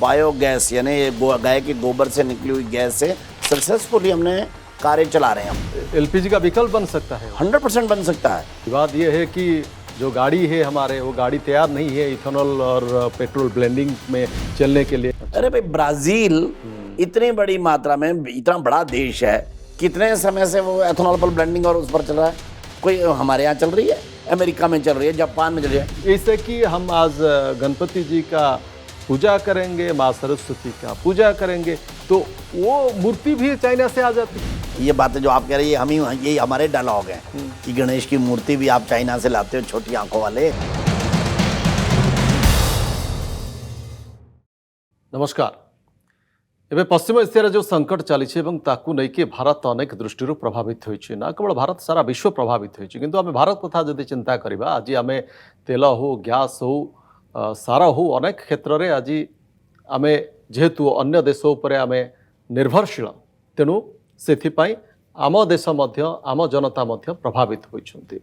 Biogas यानी गाय के गोबर से निकली हुई गैस से सक्सेसफुली हमने कार्य चला रहे हैं हम। एलपीजी का विकल्प बन सकता है। 100% बन सकता है। बात यह है कि जो गाड़ी है हमारे, वो गाड़ी तैयार नहीं है इथेनॉल और पेट्रोल ब्लेंडिंग में चलने के लिए। अरे भाई, ब्राजील इतनी बड़ी मात्रा में, इतना बड़ा देश है, कितने समय से वो एथेनॉल पर ब्लेंडिंग और उस पर चल रहा है। कोई हमारे यहाँ चल रही है, अमेरिका में चल रही है, जापान में चल रही है। इससे कि हम आज गणपति जी का पूजा करेंगे, माँ सरस्वती का पूजा करेंगे, तो वो मूर्ति भी चाइना से आ जाती है। ये बातें जो आप कह रहे हैं, हम ही, यही हमारे डायलॉग हैं कि गणेश की मूर्ति भी आप चाइना से लाते हो, छोटी आंखों वाले। नमस्कार। एबे पश्चिम एशियार जो संकट चली ताकू नहीं कि भारत अनेक दृष्टि प्रभावित होइछि। ना केवल भारत, सारा विश्व प्रभावित होइछि। किंतु आम भारत कथा जदि चिंता करबा, आज आम तेल हो, गैस हो, सारा हो, अनेक क्षेत्र में आज आम जेहेतु अन्य देश उपर आम निर्भरशील, तेणु से आम देश आम जनता प्रभावित होइछन्ति।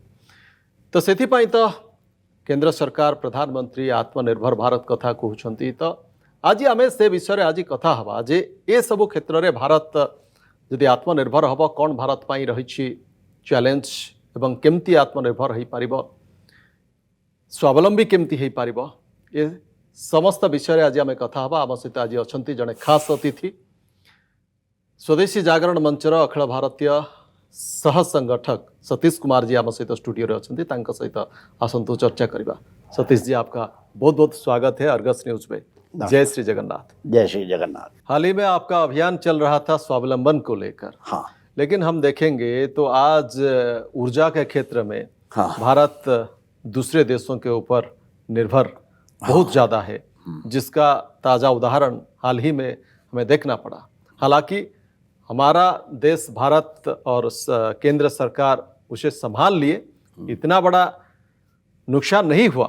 तो से तो केंद्र सरकार, प्रधानमंत्री आत्मनिर्भर भारत कथा कहउछन्ति। तो आज आम से विषय आज कथा हवा जे ए सबु क्षेत्र में भारत जदि आत्मनिर्भर हम, कौन भारत पाई रही चैलेंज एवं केमती आत्मनिर्भर हो पार, स्वावलंबी केमती हो पार, ये समस्त विषय आज आम कथा हवा। आम सहित आज अच्छा जड़े खास अतिथि, स्वदेशी जागरण मंचर अखिल भारतीय सह संगठक सतीश कुमार जी आम सहित स्टूडियो अच्छा, सहित आसतु चर्चा करवा। सतीश जी, आपका बहुत बहुत स्वागत है अर्गस न्यूज में। जय श्री जगन्नाथ। जय श्री जगन्नाथ। हाल ही में आपका अभियान चल रहा था स्वावलंबन को लेकर। हाँ। लेकिन हम देखेंगे तो आज ऊर्जा के क्षेत्र में भारत दूसरे देशों के ऊपर निर्भर बहुत ज़्यादा है, जिसका ताज़ा उदाहरण हाल ही में हमें देखना पड़ा। हालांकि हमारा देश भारत और केंद्र सरकार उसे संभाल लिए, इतना बड़ा नुकसान नहीं हुआ।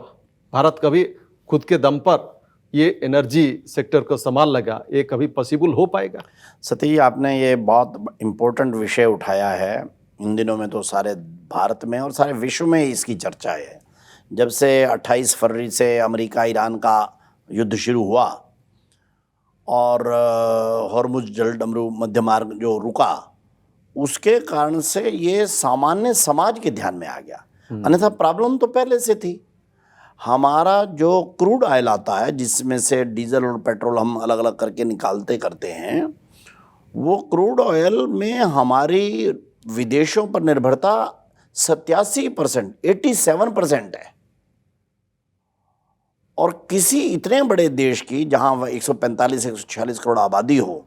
भारत कभी खुद के दम पर ये एनर्जी सेक्टर को संभाल लगा, ये कभी पॉसिबल हो पाएगा? सतीश, आपने ये बहुत इम्पोर्टेंट विषय उठाया है। इन दिनों में तो सारे भारत में और सारे विश्व में इसकी चर्चा है। जब से 28 फरवरी से अमेरिका ईरान का युद्ध शुरू हुआ और हॉर्मुज जलडमरू मध्य मार्ग जो रुका, उसके कारण से ये सामान्य समाज के ध्यान में आ गया। अन्यथा प्रॉब्लम तो पहले से थी। हमारा जो क्रूड ऑयल आता है, जिसमें से डीजल और पेट्रोल हम अलग अलग करके निकालते करते हैं, वो क्रूड ऑयल में हमारी विदेशों पर निर्भरता 87%, 87% है। और किसी इतने बड़े देश की, जहां 145-146 करोड़ आबादी हो,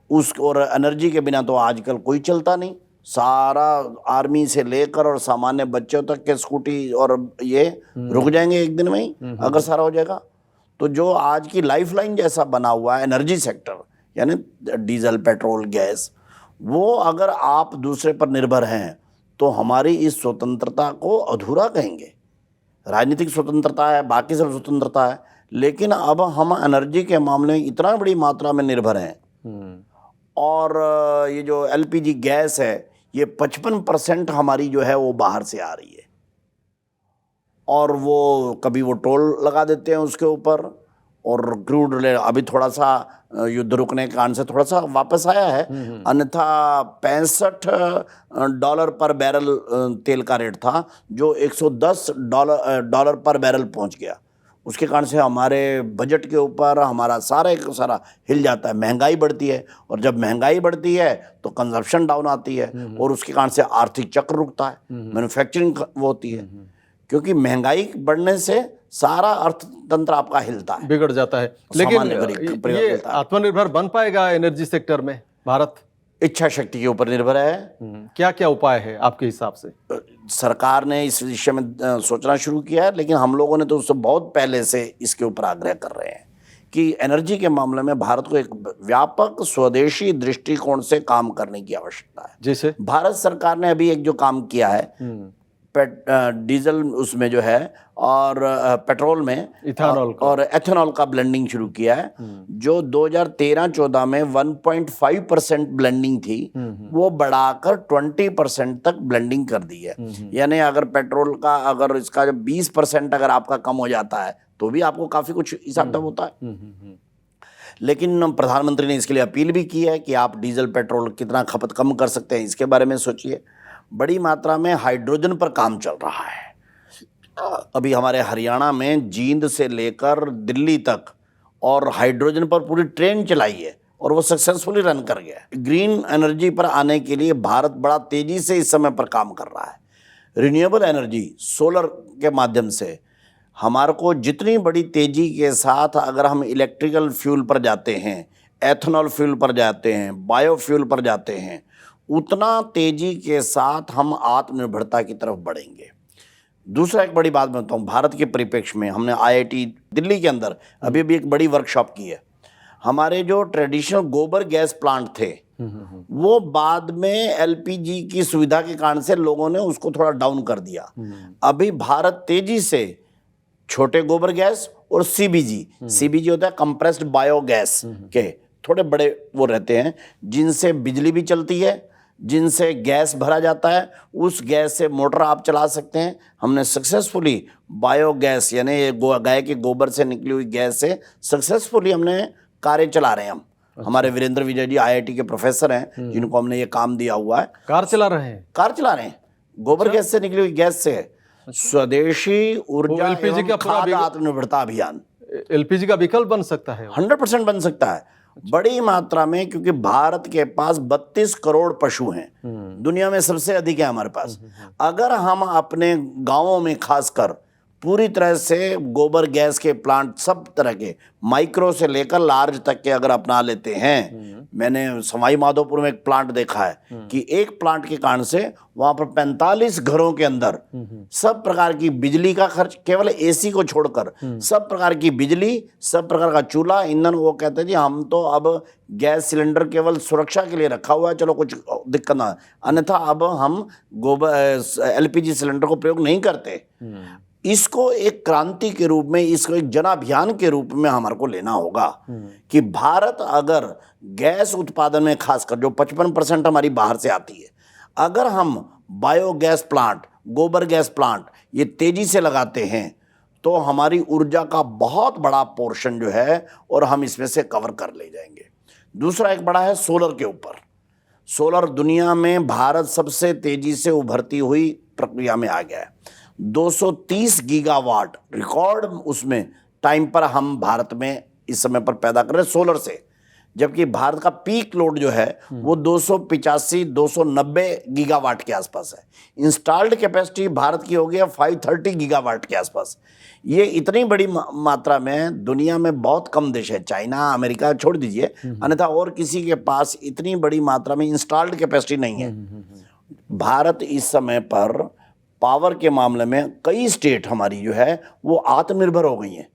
उस और एनर्जी के बिना तो आजकल कोई चलता नहीं। सारा आर्मी से लेकर और सामान्य बच्चों तक के स्कूटी और ये रुक जाएंगे एक दिन में ही, अगर सारा हो जाएगा। तो जो आज की लाइफलाइन जैसा बना हुआ है एनर्जी सेक्टर, यानी डीजल, पेट्रोल, गैस, वो अगर आप दूसरे पर निर्भर हैं तो हमारी इस स्वतंत्रता को अधूरा कहेंगे। राजनीतिक स्वतंत्रता है, बाकी सब स्वतंत्रता है, लेकिन अब हम एनर्जी के मामले में इतना बड़ी मात्रा में निर्भर हैं। और ये जो एलपीजी गैस है, ये 55% हमारी जो है वो बाहर से आ रही है। और वो कभी वो टोल लगा देते हैं उसके ऊपर, और क्रूड अभी थोड़ा सा युद्ध रुकने के कारण से थोड़ा सा वापस आया है। अन्यथा $65 पर बैरल तेल का रेट था, जो $110 पर बैरल पहुंच गया। उसके कारण से हमारे बजट के ऊपर हमारा सारा हिल जाता है। महंगाई बढ़ती है, और जब महंगाई बढ़ती है तो कंजप्शन डाउन आती है, और उसके कारण से आर्थिक चक्र रुकता है, मैन्युफैक्चरिंग वो होती है। क्योंकि महंगाई बढ़ने से सारा अर्थतंत्र आपका हिलता है, बिगड़ जाता है। लेकिन ये आत्मनिर्भर बन पाएगा एनर्जी सेक्टर में भारत? इच्छा शक्ति के ऊपर निर्भर है। क्या क्या उपाय है आपके हिसाब से? सरकार ने इस विषय में सोचना शुरू किया है, लेकिन हम लोगों ने तो उससे बहुत पहले से इसके ऊपर आग्रह कर रहे हैं कि एनर्जी के मामले में भारत को एक व्यापक स्वदेशी दृष्टिकोण से काम करने की आवश्यकता है। जैसे भारत सरकार ने अभी एक जो काम किया है, डीजल उसमें जो है, और पेट्रोल में इथेनॉल और एथेनॉल का ब्लेंडिंग शुरू किया है। जो 2013-14 में 1.5% ब्लेंडिंग थी, वो बढ़ाकर 20% तक ब्लेंडिंग कर दी है। यानी अगर पेट्रोल का, अगर इसका जब 20% अगर आपका कम हो जाता है, तो भी आपको काफी कुछ हिसाब तक होता है। लेकिन प्रधानमंत्री ने इसके लिए अपील भी की है कि आप डीजल पेट्रोल कितना खपत कम कर सकते हैं, इसके बारे में सोचिए। बड़ी मात्रा में हाइड्रोजन पर काम चल रहा है। अभी हमारे हरियाणा में जींद से लेकर दिल्ली तक और हाइड्रोजन पर पूरी ट्रेन चलाई है और वो सक्सेसफुली रन कर गया है। ग्रीन एनर्जी पर आने के लिए भारत बड़ा तेजी से इस समय पर काम कर रहा है। रिन्यूएबल एनर्जी सोलर के माध्यम से हमारे को जितनी बड़ी तेजी के साथ अगर हम इलेक्ट्रिकल फ्यूल पर जाते हैं, एथेनॉल फ्यूल पर जाते हैं, बायोफ्यूल पर जाते हैं, उतना तेजी के साथ हम आत्मनिर्भरता की तरफ बढ़ेंगे। दूसरा एक बड़ी बात मैं बताऊँ, भारत के परिप्रेक्ष्य में हमने IIT दिल्ली के अंदर अभी भी एक बड़ी वर्कशॉप की है। हमारे जो ट्रेडिशनल गोबर गैस प्लांट थे वो बाद में LPG की सुविधा के कारण से लोगों ने उसको थोड़ा डाउन कर दिया। अभी भारत तेजी से छोटे गोबर गैस और CBG होता है कंप्रेस्ड बायोगैस के थोड़े बड़े वो रहते हैं, जिनसे बिजली भी चलती है, जिनसे गैस भरा जाता है, उस गैस से मोटर आप चला सकते हैं। हमने सक्सेसफुली बायोगैस यानी गाय के गोबर से निकली हुई गैस से सक्सेसफुली हमने कार्य चला रहे हैं हम। हमारे वीरेंद्र विजय जी IIT के प्रोफेसर हैं जिनको हमने ये काम दिया हुआ है। कार चला रहे हैं गोबर गैस से निकली हुई गैस से। स्वदेशी ऊर्जा LPG एवं का पूरा खाद्य आत्मनिर्भरता अभियान LPG का विकल्प बन सकता है। 100% बन सकता है बड़ी मात्रा में, क्योंकि भारत के पास 32 करोड़ पशु हैं, दुनिया में सबसे अधिक है हमारे पास। अगर हम अपने गांवों में खासकर पूरी तरह से गोबर गैस के प्लांट सब तरह के माइक्रो से लेकर लार्ज तक के अगर अपना लेते हैं, मैंने सवाई माधोपुर में एक प्लांट देखा है कि एक प्लांट के कारण से वहां पर 45 घरों के अंदर सब प्रकार की बिजली का खर्च, केवल AC को छोड़कर सब प्रकार की बिजली, सब प्रकार का चूल्हा, ईंधन। वो कहते हैं जी हम तो अब गैस सिलेंडर केवल सुरक्षा के लिए रखा हुआ है, चलो कुछ दिक्कत ना, अन्यथा अब हम गोबर LPG सिलेंडर को प्रयोग नहीं करते। इसको एक क्रांति के रूप में, इसको एक जन अभियान के रूप में हमारे को लेना होगा कि भारत अगर गैस उत्पादन में खासकर जो 55% हमारी बाहर से आती है, अगर हम बायोगैस प्लांट, गोबर गैस प्लांट ये तेजी से लगाते हैं तो हमारी ऊर्जा का बहुत बड़ा पोर्शन जो है और हम इसमें से कवर कर ले जाएंगे। दूसरा एक बड़ा है सोलर के ऊपर। सोलर दुनिया में भारत सबसे तेजी से उभरती हुई प्रक्रिया में आ गया है। 230 गीगावाट रिकॉर्ड उसमें टाइम पर हम भारत में इस समय पर पैदा कर रहे हैं सोलर से, जबकि भारत का पीक लोड जो है वो 285-290 गीगावाट के आसपास है। इंस्टॉल्ड कैपेसिटी भारत की हो गई 530 गीगावाट के आसपास। ये इतनी बड़ी मात्रा में दुनिया में बहुत कम देश है, चाइना अमेरिका छोड़ दीजिए, अन्यथा और किसी के पास इतनी बड़ी मात्रा में इंस्टॉल्ड कैपेसिटी नहीं है। भारत इस समय पर पावर के मामले में कई स्टेट हमारी जो है वो आत्मनिर्भर हो गई हैं।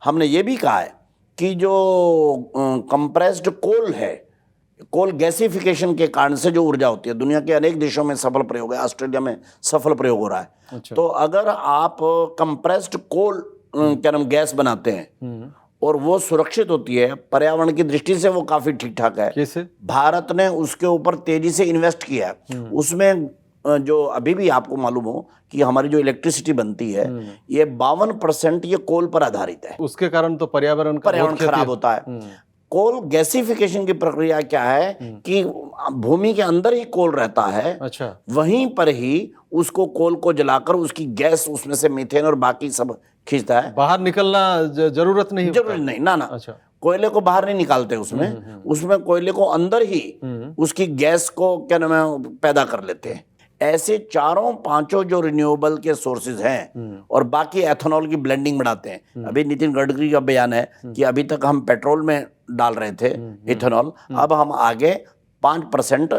हमने ये भी कहा है कि जो कंप्रेस्ड कोल है, कोल गैसिफिकेशन के कारण से जो ऊर्जा होती है, दुनिया के अनेक देशों में सफल प्रयोग है, ऑस्ट्रेलिया में सफल प्रयोग हो रहा है। अच्छा। तो अगर आप कंप्रेस्ड कोल क्या नाम गैस बनाते हैं और वो सुरक्षित होती है, पर्यावरण की दृष्टि से वो काफी ठीक ठाक है। कैसे? भारत ने उसके ऊपर तेजी से इन्वेस्ट किया है। उसमें जो अभी भी आपको मालूम हो कि हमारी जो इलेक्ट्रिसिटी बनती है ये 52% ये कोल पर आधारित है। उसके कारण तो पर्यावरण खराब होता है। कोल गैसिफिकेशन की प्रक्रिया क्या है कि भूमि के अंदर ही कोल रहता है। अच्छा। वहीं पर ही उसको कोल को जलाकर उसकी गैस उसमें से मीथेन और बाकी सब खींचता है। बाहर निकलना जरूरत नहीं ना। अच्छा। कोयले को बाहर नहीं निकालते उसमें कोयले को अंदर ही उसकी गैस को क्या नाम है पैदा कर लेते हैं। ऐसे 4-5 जो रिन्यूएबल के सोर्सेज हैं और बाकी एथेनॉल की ब्लेंडिंग बढ़ाते हैं। अभी नितिन गडकरी का बयान है कि अभी तक हम पेट्रोल में डाल रहे थे इथेनॉल, अब हम आगे 5%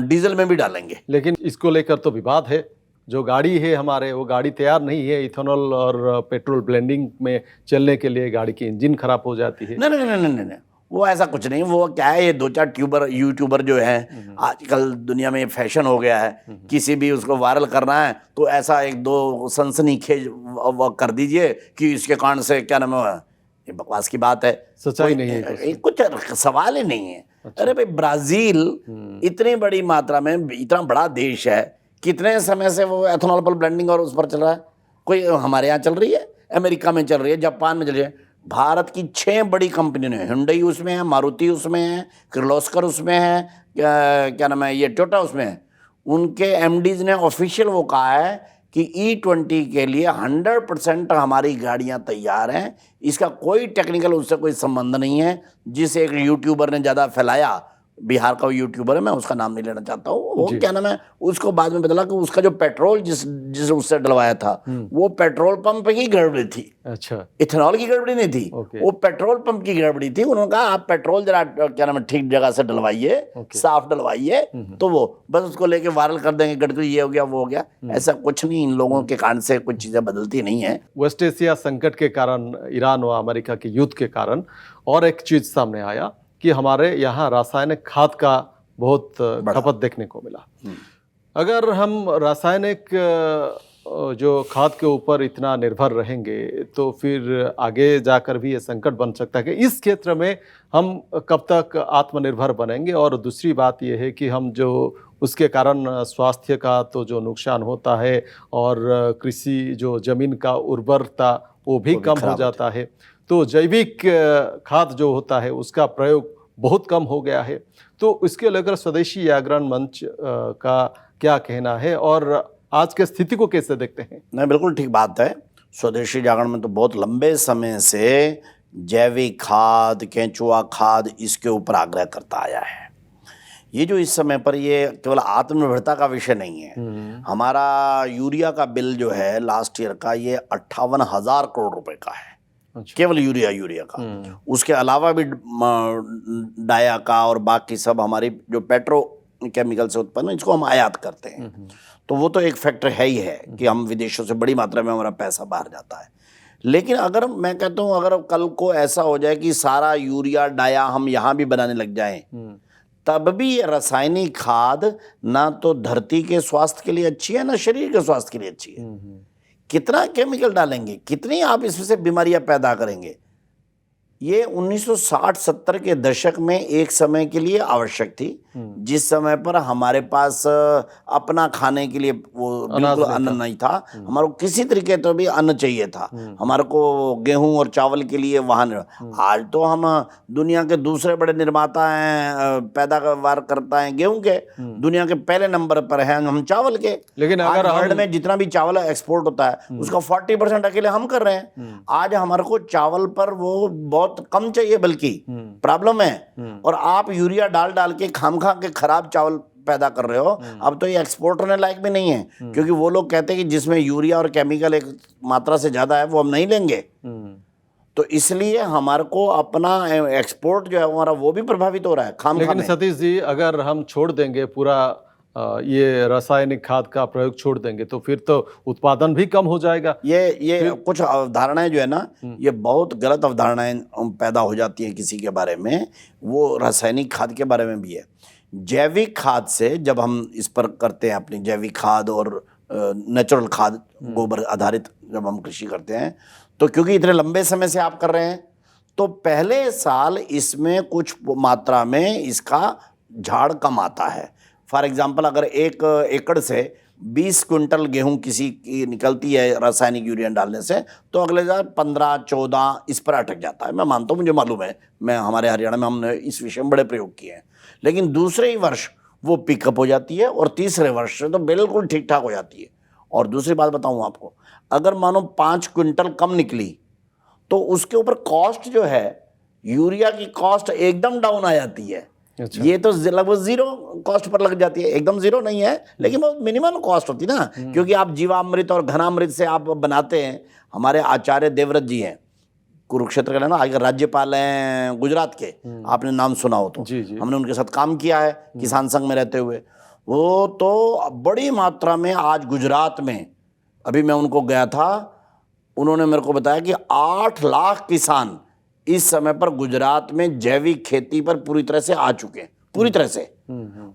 डीजल में भी डालेंगे। लेकिन इसको लेकर तो विवाद है। जो गाड़ी है हमारे, वो गाड़ी तैयार नहीं है इथेनॉल और पेट्रोल ब्लेंडिंग में चलने के लिए। गाड़ी की इंजन खराब हो जाती है। नहीं, वो ऐसा कुछ नहीं। वो क्या है, ये 2-4 यूट्यूबर जो हैं, आजकल दुनिया में फैशन हो गया है, किसी भी उसको वायरल करना है तो ऐसा 1-2 सनसनीखेज कर दीजिए कि इसके कारण से क्या नाम है, ये बकवास की बात है, सच्चाई नहीं है, कुछ सवाल ही नहीं है। अच्छा। अरे भाई, ब्राजील इतनी बड़ी मात्रा में, इतना बड़ा देश है, कितने समय से वो एथेनॉल पर ब्लेंडिंग और उस पर चल रहा है। कोई हमारे यहाँ चल रही है, अमेरिका में चल रही है, जापान में चल रही है। भारत की 6 बड़ी कंपनियों ने, हुंडई उसमें है, मारुति उसमें है, किर्लोस्कर उसमें है, क्या नाम है, ये टोयोटा उसमें है। उनके एमडीज ने ऑफिशियल वो कहा है कि E20 के लिए 100% हमारी गाड़ियां तैयार हैं, इसका कोई टेक्निकल उससे कोई संबंध नहीं है। जिस एक यूट्यूबर ने ज़्यादा फैलाया, बिहार का यूट्यूबर है, मैं उसका नाम नहीं लेना चाहता हूँ, वो क्या नाम है, उसको बाद में बदला कि उसका जो पेट्रोल जिस उससे डलवाया था वो पेट्रोल पंप की गड़बड़ी थी। अच्छा, इथेनॉल की गड़बड़ी नहीं थी, वो पेट्रोल पंप की गड़बड़ी थी। उन्होंने कहा आप पेट्रोल जरा क्या नाम है ठीक जगह से डलवाइए, साफ डलवाइए, तो वो बस उसको लेके वायरल कर देंगे, गडकरी ये हो गया वो हो गया। ऐसा कुछ नहीं, इन लोगों के कारण से कुछ चीजें बदलती नहीं है। वेस्ट एशिया संकट के कारण, ईरान व अमेरिका के युद्ध के कारण और एक चीज सामने आया कि हमारे यहाँ रासायनिक खाद का बहुत खपत देखने को मिला। अगर हम रासायनिक जो खाद के ऊपर इतना निर्भर रहेंगे तो फिर आगे जाकर भी ये संकट बन सकता है कि इस क्षेत्र में हम कब तक आत्मनिर्भर बनेंगे। और दूसरी बात ये है कि हम जो उसके कारण स्वास्थ्य का तो जो नुकसान होता है और कृषि जो जमीन का उर्वरता वो भी कम हो जाता है। तो जैविक खाद जो होता है उसका प्रयोग बहुत कम हो गया है। तो इसके लेकर स्वदेशी जागरण मंच का क्या कहना है और आज के स्थिति को कैसे देखते हैं? नहीं, बिल्कुल ठीक बात है। स्वदेशी जागरण में तो बहुत लंबे समय से जैविक खाद, केंचुआ खाद, इसके ऊपर आग्रह करता आया है। ये जो इस समय पर ये केवल आत्मनिर्भरता का विषय नहीं है। हमारा यूरिया का बिल जो है लास्ट ईयर का, ये 58,000 करोड़ रुपए का है। अच्छा। केवल यूरिया का। उसके अलावा भी डाया का और बाकी सब हमारी जो पेट्रो केमिकल से उत्पन्न, इसको हम आयात करते हैं। तो वो तो एक फैक्टर है ही है कि हम विदेशों से बड़ी मात्रा में हमारा पैसा बाहर जाता है। लेकिन अगर मैं कहता हूँ, अगर कल को ऐसा हो जाए कि सारा यूरिया डाया हम यहाँ भी बनाने लग जाएं, तब भी ये रासायनिक खाद ना तो धरती के स्वास्थ्य के लिए अच्छी है, ना शरीर के स्वास्थ्य के लिए अच्छी है। कितना केमिकल डालेंगे, कितनी आप इसमें से बीमारियां पैदा करेंगे। ये 1960-70 के दशक में एक समय के लिए आवश्यक थी, जिस समय पर हमारे पास अपना खाने के लिए वो बिल्कुल अन्न नहीं था। हमारे को किसी तरीके तो भी अन्न चाहिए था, हमारे को गेहूं और चावल के लिए वाहन। आज तो हम दुनिया के दूसरे बड़े निर्माता हैं, पैदावार करता है गेहूं के, दुनिया के पहले नंबर पर हैं हम चावल के। लेकिन अगर वर्ल्ड में जितना भी चावल एक्सपोर्ट होता है उसका 40% अकेले हम कर रहे हैं। आज हमारे को चावल पर वो बहुत कम चाहिए, बल्कि प्रॉब्लम है। और आप यूरिया डाल डाल के खाम खा के खराब चावल पैदा कर रहे हो। अब तो ये एक्सपोर्ट होने लायक भी नहीं है, क्योंकि वो लोग कहते हैं कि जिसमें यूरिया और केमिकल एक मात्रा से ज्यादा है वो हम नहीं लेंगे। तो इसलिए हमारे को अपना एक्सपोर्ट जो है हमारा वो भी प्रभावित हो रहा है खाम खा। लेकिन सतीश जी, अगर हम छोड़ देंगे पूरा ये रासायनिक खाद का प्रयोग छोड़ देंगे तो फिर तो उत्पादन भी कम हो जाएगा। ये कुछ अवधारणाएं जो है ना, ये बहुत गलत अवधारणाएं पैदा हो जाती हैं किसी के बारे में। वो रासायनिक खाद के बारे में भी है। जैविक खाद से जब हम इस पर करते हैं अपनी जैविक खाद और नेचुरल खाद, गोबर आधारित जब हम कृषि करते हैं, तो क्योंकि इतने लंबे समय से आप कर रहे हैं, तो पहले साल इसमें कुछ मात्रा में इसका झाड़ कम आता है। फॉर एग्जाम्पल, अगर 1 एकड़ से 20 क्विंटल गेहूं किसी की निकलती है रासायनिक यूरिया डालने से, तो अगले साल 15-14 इस पर अटक जाता है। मैं मानता हूँ, मुझे मालूम है, मैं हमारे हरियाणा में हमने इस विषय में बड़े प्रयोग किए हैं। लेकिन दूसरे ही वर्ष वो पिकअप हो जाती है और तीसरे वर्ष से तो बिल्कुल ठीक ठाक हो जाती है। और दूसरी बात बताऊँ आपको, अगर मानो 5 क्विंटल कम निकली तो उसके ऊपर कॉस्ट जो है, यूरिया की कॉस्ट एकदम डाउन आ जाती है। अच्छा। ये तो लगभग 0 कॉस्ट पर लग जाती है। एकदम 0 नहीं है, लेकिन बहुत मिनिमम कॉस्ट होती है ना, क्योंकि आप जीवामृत और घनामृत से आप बनाते हैं। हमारे आचार्य देवव्रत जी हैं, कुरुक्षेत्र के ना आज राज्यपाल हैं गुजरात के, आपने नाम सुना हो तो। जी। हमने उनके साथ काम किया है किसान संघ में रहते हुए। वो तो बड़ी मात्रा में आज गुजरात में, अभी मैं उनको गया था, उन्होंने मेरे को बताया कि 8 लाख किसान इस समय पर गुजरात में जैविक खेती पर पूरी तरह से आ चुके हैं, पूरी तरह से।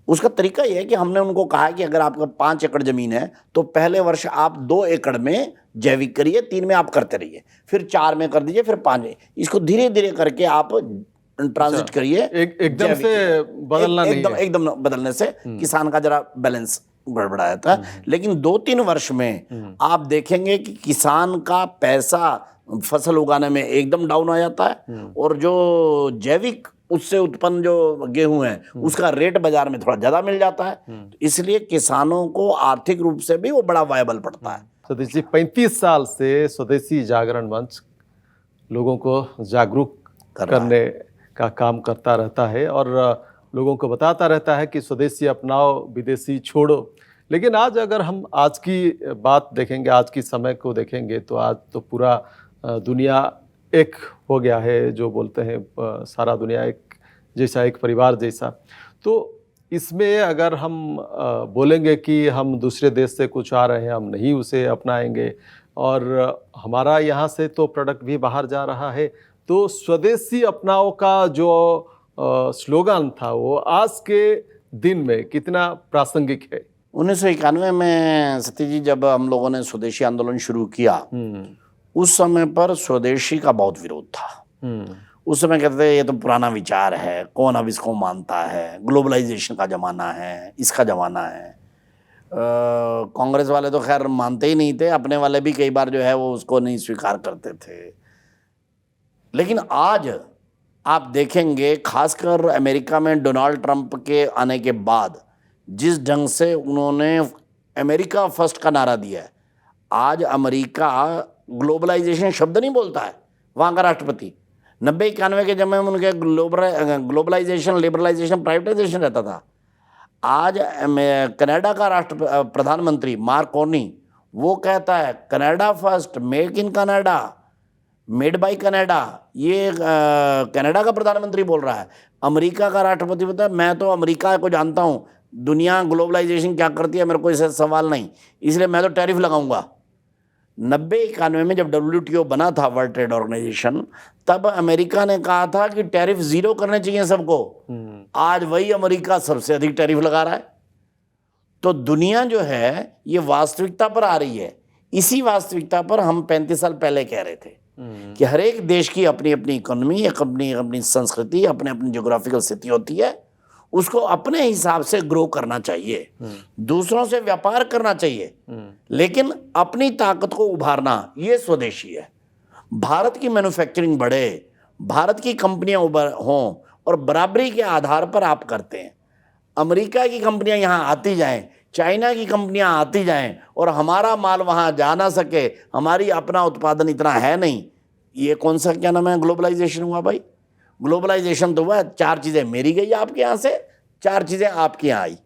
उसका तरीका यह है कि हमने उनको कहा कि अगर आपका 5 एकड़ जमीन है तो पहले वर्ष आप 2 एकड़ में जैविक करिए, 3 में आप करते रहिए, फिर 4 में कर दीजिए, फिर 5 में। इसको धीरे धीरे करके आप ट्रांजिट करिए। एकदम से बदलना नहीं है। एकदम बदलने से किसान का जरा बैलेंस गड़बड़ाया था। लेकिन 2-3 वर्ष में आप देखेंगे कि किसान का पैसा फसल उगाने में एकदम डाउन आ जाता है, और जो जैविक उससे उत्पन्न जो गेहूं है उसका रेट बाजार में थोड़ा ज़्यादा मिल जाता है। तो इसलिए किसानों को आर्थिक रूप से भी वो बड़ा वायबल पड़ता है। सतीश जी, 35 साल से स्वदेशी जागरण मंच लोगों को जागरूक करने का काम करता रहता है और लोगों को बताता रहता है कि स्वदेशी अपनाओ, विदेशी छोड़ो। लेकिन आज अगर हम आज की बात देखेंगे, आज की समय को देखेंगे, तो आज तो पूरा दुनिया एक हो गया है, जो बोलते हैं सारा दुनिया एक जैसा, एक परिवार जैसा। तो इसमें अगर हम बोलेंगे कि हम दूसरे देश से कुछ आ रहे हैं, हम नहीं उसे अपनाएंगे, और हमारा यहाँ से तो प्रोडक्ट भी बाहर जा रहा है, तो स्वदेशी अपनाओ का जो स्लोगन था वो आज के दिन में कितना प्रासंगिक है? 1991 में सतीश जी, जब हम लोगों ने स्वदेशी आंदोलन शुरू किया, उस समय पर स्वदेशी का बहुत विरोध था। उस समय कहते थे ये तो पुराना विचार है, कौन अब इसको मानता है, ग्लोबलाइजेशन का ज़माना है, इसका ज़माना है। कांग्रेस वाले तो खैर मानते ही नहीं थे, अपने वाले भी कई बार जो है वो उसको नहीं स्वीकार करते थे। लेकिन आज आप देखेंगे, खासकर अमेरिका में डोनाल्ड ट्रंप के आने के बाद जिस ढंग से उन्होंने अमेरिका फर्स्ट का नारा दिया है, आज अमेरिका ग्लोबलाइजेशन शब्द नहीं बोलता है वहाँ का राष्ट्रपति। 90-91 के जब में उनके ग्लोबलाइजेशन, लिबरलाइजेशन, प्राइवेटाइजेशन रहता था। आज कनाडा का प्रधानमंत्री मार्क कार्नी वो कहता है Canada first, make in Canada, made by Canada. ये कनाडा का प्रधानमंत्री बोल रहा है। अमेरिका का राष्ट्रपति बोलता है मैं तो अमेरिका को जानता हूँ, दुनिया ग्लोबलाइजेशन क्या करती है मेरे को इससे सवाल नहीं, इसलिए मैं तो टैरिफ लगाऊंगा। 90-91 में जब WTO बना था, वर्ल्ड ट्रेड ऑर्गेनाइजेशन, तब अमेरिका ने कहा था कि टैरिफ 0 करने चाहिए सबको। आज वही अमेरिका सबसे अधिक टैरिफ लगा रहा है। तो दुनिया जो है ये वास्तविकता पर आ रही है। इसी वास्तविकता पर हम 35 साल पहले कह रहे थे कि हर एक देश की अपनी अपनी इकोनॉमी, अपनी अपनी संस्कृति, अपने अपनी ज्योग्राफिकल स्थिति होती है, उसको अपने हिसाब से ग्रो करना चाहिए, दूसरों से व्यापार करना चाहिए, लेकिन अपनी ताकत को उभारना ये स्वदेशी है। भारत की मैन्युफैक्चरिंग बढ़े, भारत की कंपनियां उभर हों और बराबरी के आधार पर आप करते हैं। अमेरिका की कंपनियां यहाँ आती जाएं, चाइना की कंपनियां आती जाएं और हमारा माल वहाँ जा ना सके, हमारी अपना उत्पादन इतना है नहीं, ये कौन सा क्या नाम है ग्लोबलाइजेशन हुआ भाई? ग्लोबलाइजेशन तो हुआ 4 चीज़ें मेरी गई आपके यहाँ से, 4 चीज़ें आपके यहाँ आई,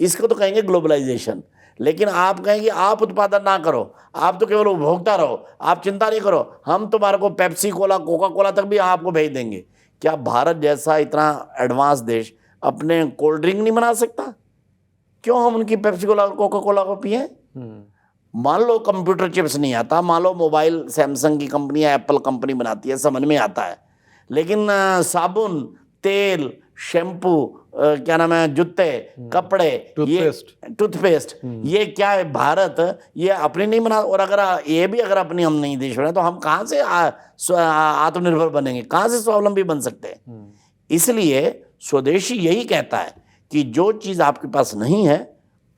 इसको तो कहेंगे ग्लोबलाइजेशन। लेकिन आप कहेंगे आप उत्पादन ना करो, आप तो केवल उपभोक्ता रहो, आप चिंता नहीं करो, हम तुम्हारे को पेप्सी कोला, कोका कोला तक भी आपको भेज देंगे। क्या भारत जैसा इतना एडवांस देश अपने कोल्ड ड्रिंक नहीं बना सकता? क्यों हम उनकी पेप्सी कोला, कोका कोला को पिए? मान लो कंप्यूटर चिप्स नहीं आता, मान लो मोबाइल सैमसंग की कंपनी या एप्पल कंपनी बनाती है, समझ में आता है, लेकिन साबुन, तेल, शैम्पू, क्या नाम है, जूते, कपड़े, ये टूथपेस्ट, ये क्या है भारत ये अपनी नहीं बना। और अगर ये भी अगर अपनी हम नहीं देश बनाए तो हम कहाँ से आत्मनिर्भर बनेंगे, कहाँ से स्वावलंबी बन सकते हैं? इसलिए स्वदेशी यही कहता है कि जो चीज़ आपके पास नहीं है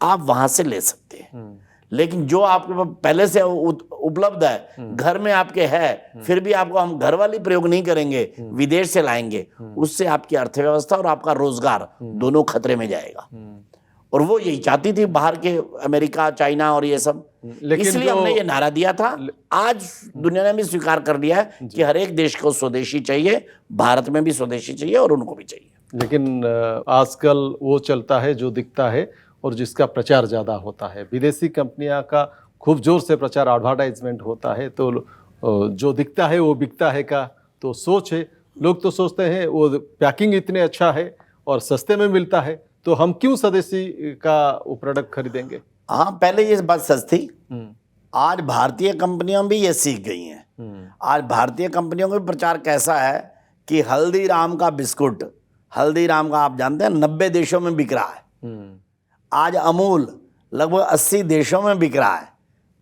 आप वहाँ से ले सकते हैं, लेकिन जो आपके पास पहले से उपलब्ध है, घर में आपके है, फिर भी आपको हम घर वाली प्रयोग नहीं करेंगे, विदेश से लाएंगे, उससे आपकी अर्थव्यवस्था और आपका रोजगार दोनों खतरे में जाएगा। और वो यही चाहती थी बाहर के, अमेरिका, चाइना और ये सब। इसलिए हमने ये नारा दिया था। आज दुनिया ने भी स्वीकार कर लिया है कि हर एक देश को स्वदेशी चाहिए, भारत में भी स्वदेशी चाहिए और उनको भी चाहिए। लेकिन आजकल वो चलता है जो दिखता है और जिसका प्रचार ज़्यादा होता है। विदेशी कंपनियां का खूब जोर से प्रचार, एडवर्टाइजमेंट होता है, तो जो दिखता है वो बिकता है का तो सोच है। लोग तो सोचते हैं वो पैकिंग इतने अच्छा है और सस्ते में मिलता है, तो हम क्यों स्वदेशी का वो प्रोडक्ट खरीदेंगे? हाँ, पहले ये बात सच थी। आज भारतीय कंपनियां भी ये सीख गई हैं। आज भारतीय कंपनियों का प्रचार कैसा है कि हल्दीराम का बिस्कुट, हल्दीराम का आप जानते हैं 90 देशों में बिक रहा है। आज अमूल लगभग 80 देशों में बिक रहा है।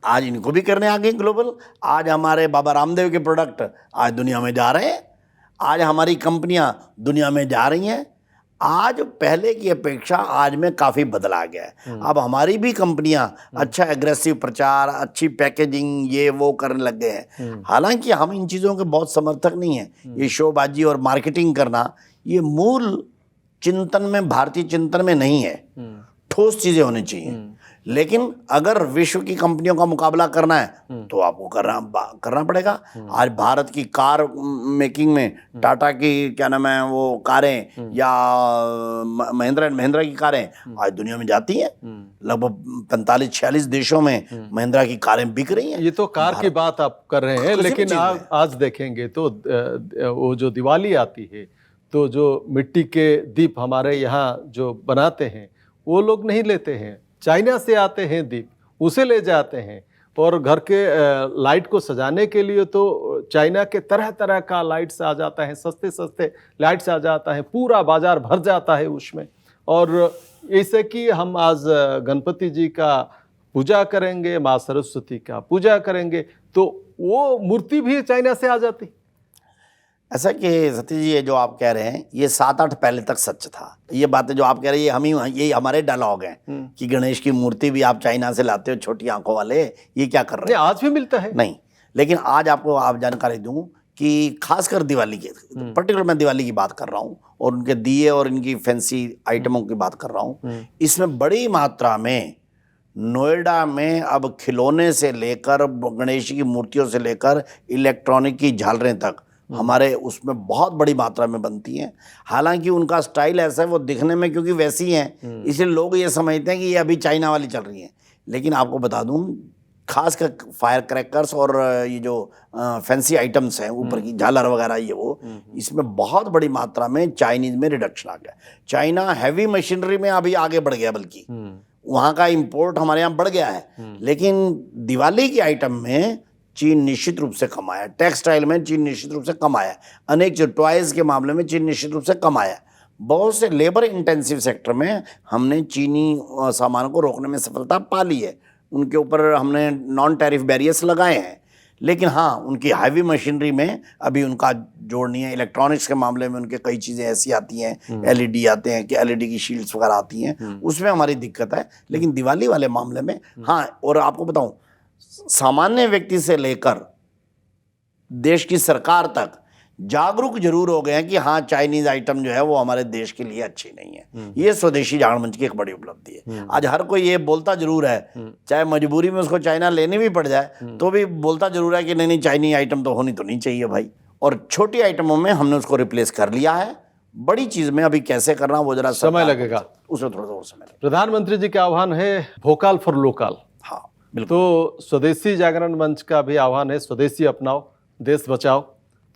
आज इनको भी करने आ गए ग्लोबल। आज हमारे बाबा रामदेव के प्रोडक्ट आज दुनिया में जा रहे हैं। आज हमारी कंपनियां दुनिया में जा रही हैं। आज पहले की अपेक्षा आज में काफ़ी बदला गया है। अब हमारी भी कंपनियां अच्छा एग्रेसिव प्रचार, अच्छी पैकेजिंग, ये वो करने लग गए हैं। हालांकि हम इन चीज़ों के बहुत समर्थक नहीं हैं। ये शोबाजी और मार्केटिंग करना ये मूल चिंतन में, भारतीय चिंतन में नहीं है। ठोस चीज़ें होनी चाहिए। लेकिन अगर विश्व की कंपनियों का मुकाबला करना है तो आपको करना पड़ेगा। आज भारत की कार मेकिंग में टाटा की क्या नाम है वो कारें या महिंद्रा एंड महिंद्रा की कारें आज दुनिया में जाती हैं। लगभग 45-46 देशों में महिंद्रा की कारें बिक रही हैं। ये तो कार की बात आप कर रहे हैं, लेकिन आज देखेंगे तो वो जो दिवाली आती है तो जो मिट्टी के दीप हमारे यहाँ जो बनाते हैं वो लोग नहीं लेते हैं, चाइना से आते हैं दीप, उसे ले जाते हैं। और घर के लाइट को सजाने के लिए तो चाइना के तरह तरह का लाइट्स आ जाता है, सस्ते सस्ते लाइट्स आ जाता है, पूरा बाजार भर जाता है उसमें। और ऐसे कि हम आज गणपति जी का पूजा करेंगे, माँ सरस्वती का पूजा करेंगे तो वो मूर्ति भी चाइना से आ जाती। ऐसा कि सतीश जी ये जो आप कह रहे हैं ये 7-8 पहले तक सच था। ये बातें जो आप कह रहे हैं ये हमारे डायलॉग हैं कि गणेश की मूर्ति भी आप चाइना से लाते हो, छोटी आंखों वाले, ये क्या कर रहे हैं? आज भी मिलता है नहीं, लेकिन आज आप जानकारी दूं कि खासकर दिवाली के पर्टिकुलर मैं दिवाली की बात कर रहा हूँ और उनके दिए और इनकी फैंसी आइटमों की बात कर रहा हूँ। इसमें बड़ी मात्रा में नोएडा में अब खिलौने से लेकर गणेश की मूर्तियों से लेकर इलेक्ट्रॉनिक की झालरें तक हमारे उसमें बहुत बड़ी मात्रा में बनती हैं। हालांकि उनका स्टाइल ऐसा है, वो दिखने में क्योंकि वैसी हैं इसलिए लोग ये समझते हैं कि ये अभी चाइना वाली चल रही हैं। लेकिन आपको बता दूं खासकर फायर क्रैकर्स और ये जो फैंसी आइटम्स हैं ऊपर की झालर वगैरह ये वो, इसमें बहुत बड़ी मात्रा में चाइनीज में रिडक्शन आ गया। चाइना हैवी मशीनरी में अभी आगे बढ़ गया, बल्कि वहाँ का इंपोर्ट हमारे यहाँ बढ़ गया है। लेकिन दिवाली की आइटम में चीन निश्चित रूप से कम आया, टेक्सटाइल में चीन निश्चित रूप से कम आया, अनेक जो टॉयज़ के मामले में चीन निश्चित रूप से कम आया। बहुत से लेबर इंटेंसिव सेक्टर में हमने चीनी सामान को रोकने में सफलता पा ली है। उनके ऊपर हमने नॉन टैरिफ बैरियर्स लगाए हैं। लेकिन हाँ, उनकी हैवी मशीनरी में अभी उनका जोड़ नहीं है। इलेक्ट्रॉनिक्स के मामले में उनके कई चीज़ें ऐसी आती हैं, एलईडी आते हैं कि एलईडी की शील्ड्स वगैरह आती हैं, उसमें हमारी दिक्कत है। लेकिन दिवाली वाले मामले में हाँ, और आपको बताऊं सामान्य व्यक्ति से लेकर देश की सरकार तक जागरूक जरूर हो गए हैं कि हाँ चाइनीज आइटम जो है वो हमारे देश के लिए अच्छी नहीं है। ये स्वदेशी जागरण मंच की एक बड़ी उपलब्धि है। आज हर कोई ये बोलता जरूर है, चाहे मजबूरी में उसको चाइना लेनी भी पड़ जाए तो भी बोलता जरूर है कि नहीं चाइनीज आइटम तो होनी तो नहीं चाहिए भाई। और छोटी आइटमों में हमने उसको रिप्लेस कर लिया है। बड़ी चीज में अभी कैसे करना वो जरा समय लगेगा, उसमें थोड़ा सा और समय लगेगा। प्रधानमंत्री जी का आह्वान है वोकल फॉर लोकल। हाँ तो स्वदेशी जागरण मंच का भी आह्वान है स्वदेशी अपनाओ देश बचाओ।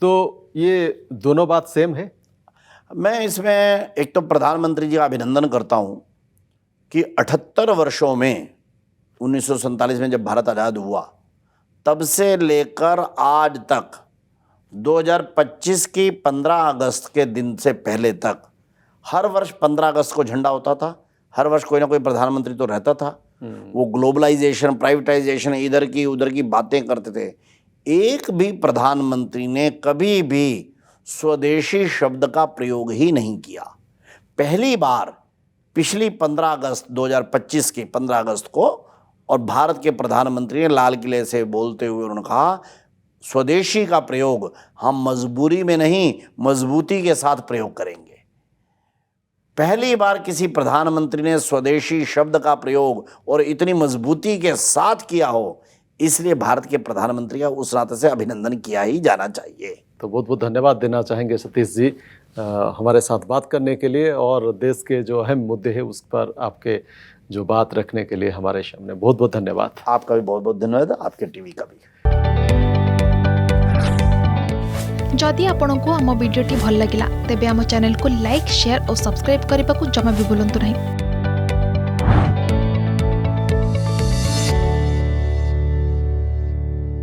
तो ये दोनों बात सेम है। मैं इसमें एक तो प्रधानमंत्री जी का अभिनंदन करता हूं कि 78 वर्षों में 1947 में जब भारत आज़ाद हुआ तब से लेकर आज तक 2025 की 15 अगस्त के दिन से पहले तक हर वर्ष 15 अगस्त को झंडा होता था। हर वर्ष कोई ना कोई प्रधानमंत्री तो रहता था। वो ग्लोबलाइजेशन, प्राइवेटाइजेशन, इधर की उधर की बातें करते थे। एक भी प्रधानमंत्री ने कभी भी स्वदेशी शब्द का प्रयोग ही नहीं किया। पहली बार पिछली 15 अगस्त 2025 की 15 अगस्त को और भारत के प्रधानमंत्री ने लाल किले से बोलते हुए उन्होंने कहा स्वदेशी का प्रयोग हम मजबूरी में नहीं मजबूती के साथ प्रयोग करेंगे। पहली बार किसी प्रधानमंत्री ने स्वदेशी शब्द का प्रयोग और इतनी मजबूती के साथ किया हो, इसलिए भारत के प्रधानमंत्री का उस नाते से अभिनंदन किया ही जाना चाहिए। तो बहुत बहुत धन्यवाद देना चाहेंगे सतीश जी हमारे साथ बात करने के लिए और देश के जो अहम मुद्दे हैं उस पर आपके जो बात रखने के लिए हमारे सामने। बहुत बहुत धन्यवाद। आपका भी बहुत बहुत धन्यवाद, आपके टीवी का भी। जदि आपंक आम भिडी भल लगा तेब आम चैनल को लाइक, शेयर और सब्सक्राइब करने को जमा भी भूलु नहीं।